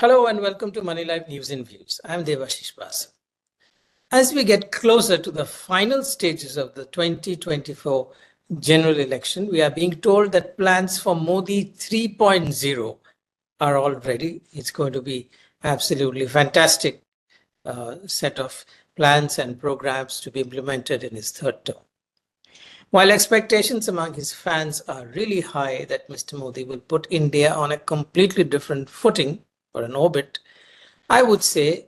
Hello and welcome to Moneylife News and Views. I'm Debashis Basu. As we get closer to the final stages of the 2024 general election, we are being told that plans for Modi 3.0 are all ready. It's going to be absolutely fantastic set of plans and programs to be implemented in his third term. While expectations among his fans are really high that Mr. Modi will put India on a completely different footing or an orbit, I would say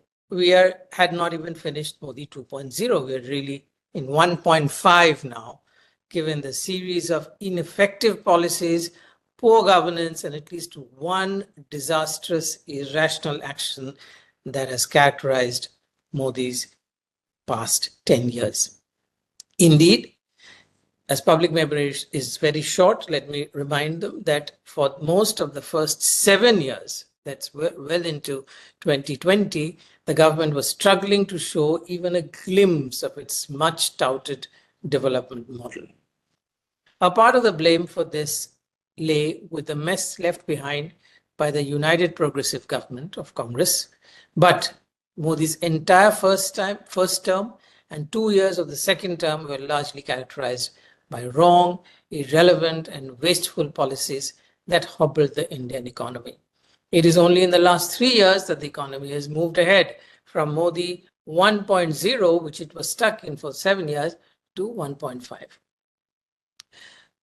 had not even finished Modi 2.0. We are really in 1.5 now, given the series of ineffective policies, poor governance, and at least one disastrous, irrational action that has characterized Modi's past 10 years. Indeed, as public memory is very short, let me remind them that for most of the first 7 years, that's well into 2020, the government was struggling to show even a glimpse of its much touted development model. A part of the blame for this lay with the mess left behind by the United Progressive Government of Congress, but Modi's entire first term and 2 years of the second term were largely characterized by wrong, irrelevant, and wasteful policies that hobbled the Indian economy. It is only in the last 3 years that the economy has moved ahead from Modi 1.0, which it was stuck in for 7 years, to 1.5.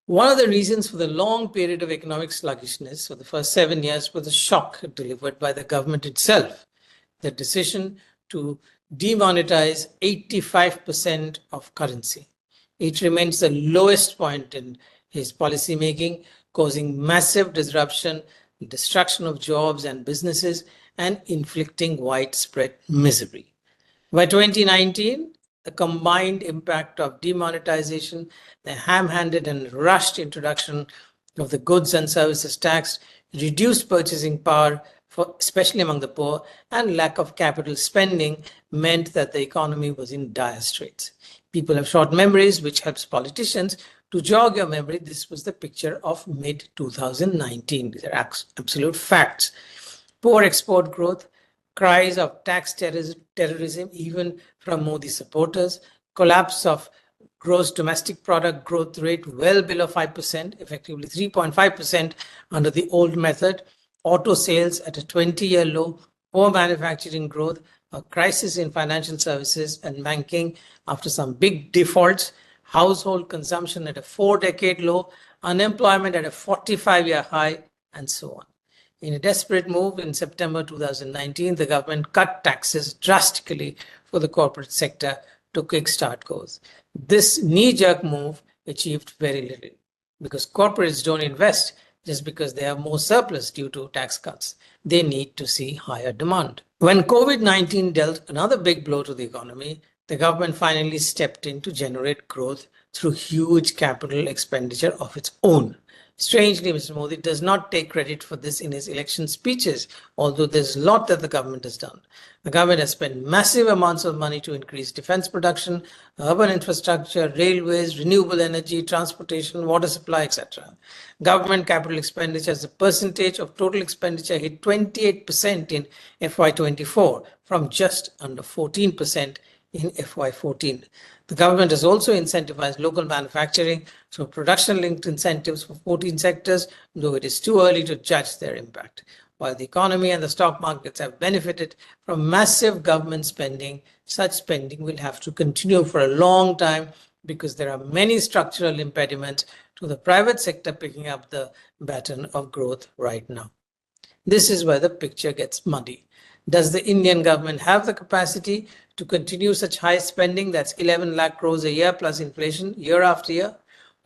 One of the reasons for the long period of economic sluggishness for the first 7 years was the shock delivered by the government itself, the decision to demonetize 85% of currency. It remains the lowest point in his policy making, causing massive disruption, destruction of jobs and businesses, and inflicting widespread misery. By 2019, the combined impact of demonetization, the ham-handed and rushed introduction of the goods and services tax, reduced purchasing power, especially among the poor, and lack of capital spending meant that the economy was in dire straits. People have short memories, which helps politicians. To jog your memory, this was the picture of mid-2019. These are absolute facts. Poor export growth, cries of tax terrorism, even from Modi supporters, collapse of gross domestic product growth rate well below 5%, effectively 3.5% under the old method, auto sales at a 20-year low, poor manufacturing growth, a crisis in financial services and banking after some big defaults, household consumption at a 4-decade low, unemployment at a 45-year high, and so on. In a desperate move in September 2019, the government cut taxes drastically for the corporate sector to kickstart growth. This knee-jerk move achieved very little because corporates don't invest just because they have more surplus due to tax cuts. They need to see higher demand. When COVID-19 dealt another big blow to the economy, the government finally stepped in to generate growth through huge capital expenditure of its own. Strangely, Mr. Modi does not take credit for this in his election speeches, although there's a lot that the government has done. The government has spent massive amounts of money to increase defense production, urban infrastructure, railways, renewable energy, transportation, water supply, etc. Government capital expenditure as a percentage of total expenditure hit 28% in FY24 from just under 14% in FY14. The government has also incentivized local manufacturing through production-linked incentives for 14 sectors, though it is too early to judge their impact. While the economy and the stock markets have benefited from massive government spending, such spending will have to continue for a long time because there are many structural impediments to the private sector picking up the baton of growth right now. This is where the picture gets muddy. Does the Indian government have the capacity to continue such high spending, that's 11 lakh crores a year plus inflation year after year?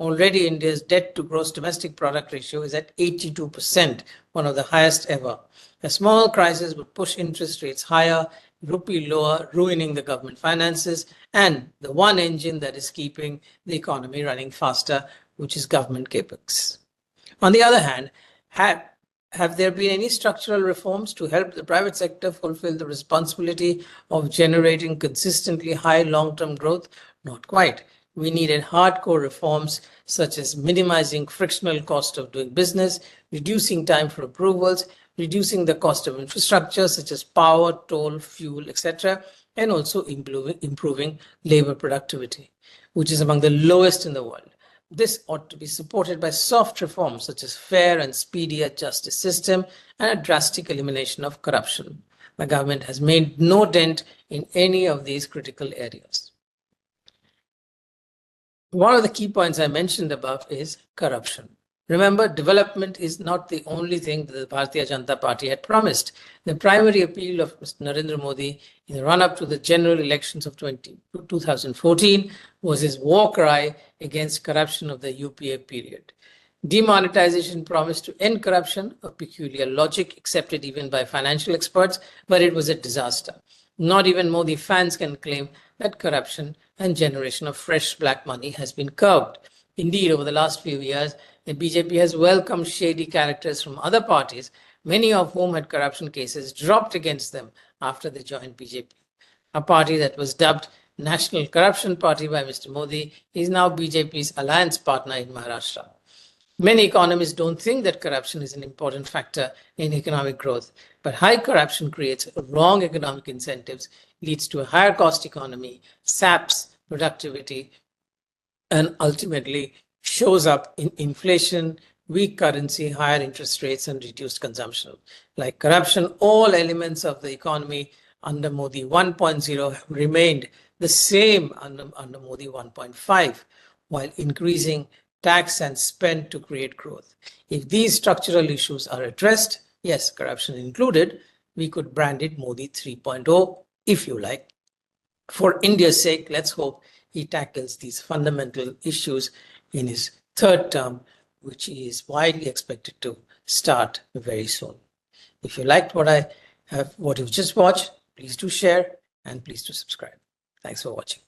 Already India's debt to gross domestic product ratio is at 82%, one of the highest ever. A small crisis would push interest rates higher, rupee lower, ruining the government finances and the one engine that is keeping the economy running faster, which is government capex. On the other hand, have there been any structural reforms to help the private sector fulfill the responsibility of generating consistently high long-term growth? Not quite. We needed hardcore reforms such as minimizing frictional cost of doing business, reducing time for approvals, reducing the cost of infrastructure such as power, toll, fuel, etc., and also improving labor productivity, which is among the lowest in the world. This ought to be supported by soft reforms such as fair and speedier justice system and a drastic elimination of corruption. The government has made no dent in any of these critical areas. One of the key points I mentioned above is corruption. Remember, development is not the only thing that the Bharatiya Janata Party had promised. The primary appeal of Mr. Narendra Modi in the run-up to the general elections of 2014 was his war cry against corruption of the UPA period. Demonetization promised to end corruption, a peculiar logic accepted even by financial experts, but it was a disaster. Not even Modi fans can claim that corruption and generation of fresh black money has been curbed. Indeed, over the last few years, the BJP has welcomed shady characters from other parties, many of whom had corruption cases dropped against them after they joined BJP. A party that was dubbed National Corruption Party by Mr. Modi is now BJP's alliance partner in Maharashtra. Many economists don't think that corruption is an important factor in economic growth, but high corruption creates wrong economic incentives, leads to a higher cost economy, saps productivity, and ultimately shows up in inflation, weak currency, higher interest rates, and reduced consumption. Like corruption, all elements of the economy under Modi 1.0 have remained the same under Modi 1.5, while increasing tax and spend to create growth. If these structural issues are addressed, yes, corruption included, we could brand it Modi 3.0 if you like. For India's sake, let's hope he tackles these fundamental issues in his third term, which he is widely expected to start very soon. If you liked what you've just watched, please do share and please do subscribe. Thanks for watching.